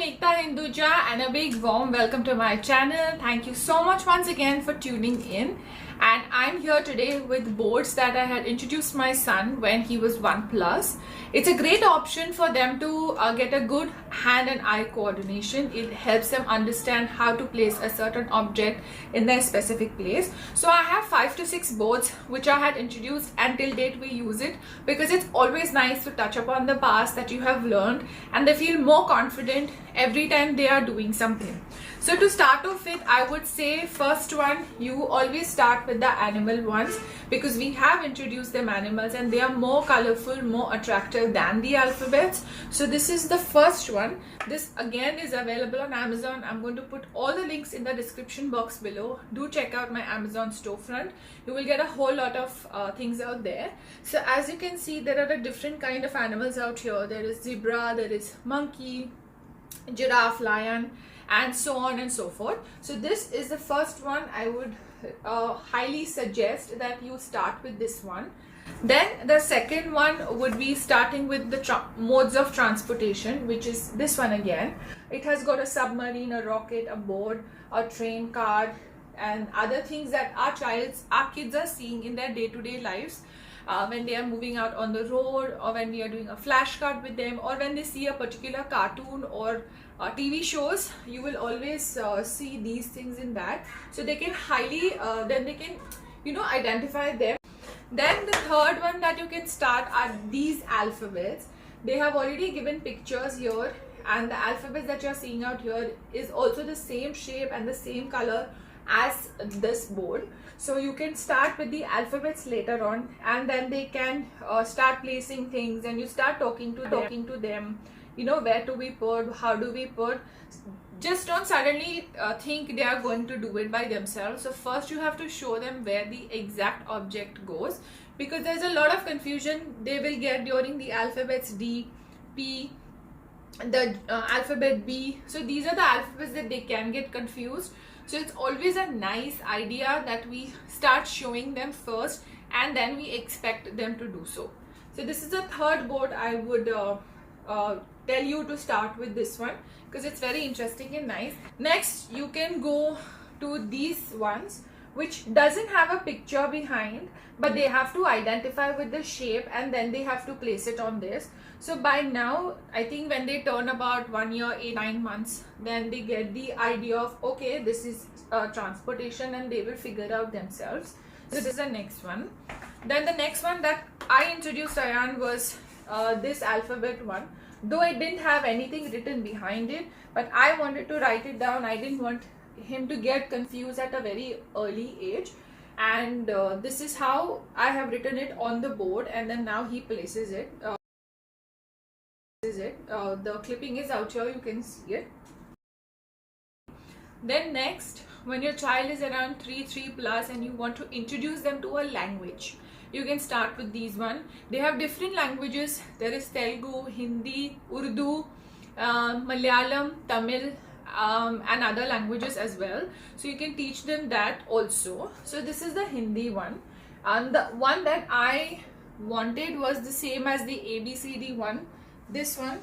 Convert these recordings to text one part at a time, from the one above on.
Ekta Hinduja and a big warm welcome to my channel. Thank you so much once again for tuning in. And I'm here today with boards that I had introduced my son when he was 1+. It's a great option for them to get a good hand and eye coordination. It helps them understand how to place a certain object in their specific place. So I have 5 to 6 boards which I had introduced, and till date we use it because it's always nice to touch upon the past that you have learned, and they feel more confident every time they are doing something. So to start off with, I would say first one, you always start with the animal ones because we have introduced them animals and they are more colorful, more attractive than the alphabets. So this is the first one. This again is available on Amazon. I'm going to put all the links in the description box below. Do check out my Amazon storefront. You will get a whole lot of things out there. So as you can see, there are a different kind of animals out here. There is zebra, there is monkey, giraffe, lion, and so on and so forth. So this is the first one. I would highly suggest that you start with this one. Then the second one would be starting with the modes of transportation, which is this one again. It has got a submarine, a rocket, a boat, a train, car, and other things that our kids are seeing in their day-to-day lives. When they are moving out on the road, or when we are doing a flashcard with them, or when they see a particular cartoon or TV shows, you will always see these things in that. So they can then they can identify them. Then the third one that you can start are these alphabets. They have already given pictures here, and the alphabets that you are seeing out here is also the same shape and the same color as this board. So you can start with the alphabets later on, and then they can start placing things, and you start talking to them, where to be put, how do we put. Just don't suddenly think they are going to do it by themselves. So first you have to show them where the exact object goes, because there's a lot of confusion they will get during the alphabets D, P, the alphabet B. So these are the alphabets that they can get confused. So it's always a nice idea that we start showing them first, and then we expect them to do so. So this is the third board. I would tell you to start with this one because it's very interesting and nice. Next, you can go to these ones which doesn't have a picture behind, but they have to identify with the shape, and then they have to place it on this. So by now, I think when they turn about 1 year, 8-9 months, then they get the idea of, okay, this is transportation, and they will figure out themselves. So this is the next one. Then the next one that I introduced Ayan was this alphabet one. Though it didn't have anything written behind it, but I wanted to write it down. I didn't want him to get confused at a very early age, and this is how I have written it on the board, and then now he places it. The clipping is out here, you can see it. Then next, when your child is around 3+ and you want to introduce them to a language, you can start with these one. They have different languages. There is Telugu, Hindi, Urdu, Malayalam, Tamil, and other languages as well. So you can teach them that also. So this is the Hindi one, and the one that I wanted was the same as the ABCD one, this one,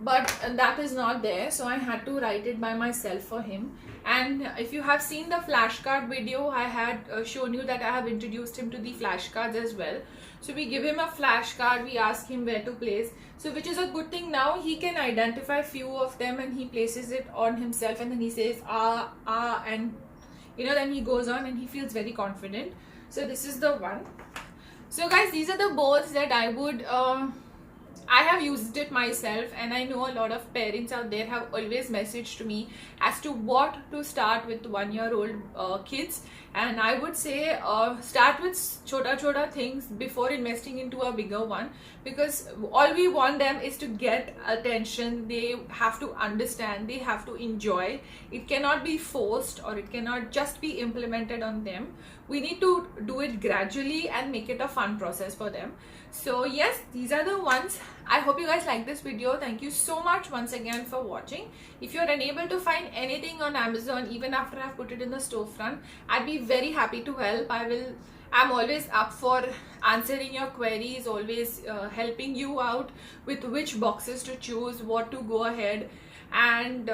but that is not there, so I had to write it by myself for him. And if you have seen the flashcard video, I had shown you that I have introduced him to the flashcards as well. So we give him a flashcard, we ask him where to place, so which is a good thing. Now he can identify few of them, and he places it on himself, and then he says and then he goes on and he feels very confident. So this is the one. So guys, these are the boards that I would I have used it myself, and I know a lot of parents out there have always messaged me as to what to start with 1-year-old kids, and I would say start with chota things before investing into a bigger one, because all we want them is to get attention. They have to understand, they have to enjoy. It cannot be forced, or it cannot just be implemented on them. We need to do it gradually and make it a fun process for them. So yes, these are the ones. I hope you guys like this video. Thank you so much once again for watching. If you're unable to find anything on Amazon even after I've put it in the storefront, I'd be very happy to help. I will I'm always up for answering your queries, always helping you out with which boxes to choose, what to go ahead. And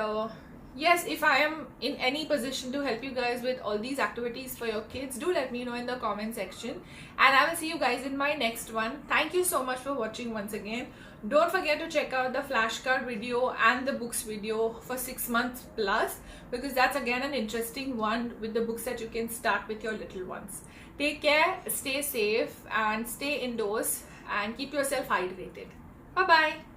yes, if I am in any position to help you guys with all these activities for your kids, do let me know in the comment section, and I will see you guys in my next one. Thank you so much for watching once again. Don't forget to check out the flashcard video and the books video for 6 months plus, because that's again an interesting one with the books that you can start with your little ones. Take care, stay safe, and stay indoors, and keep yourself hydrated. Bye bye.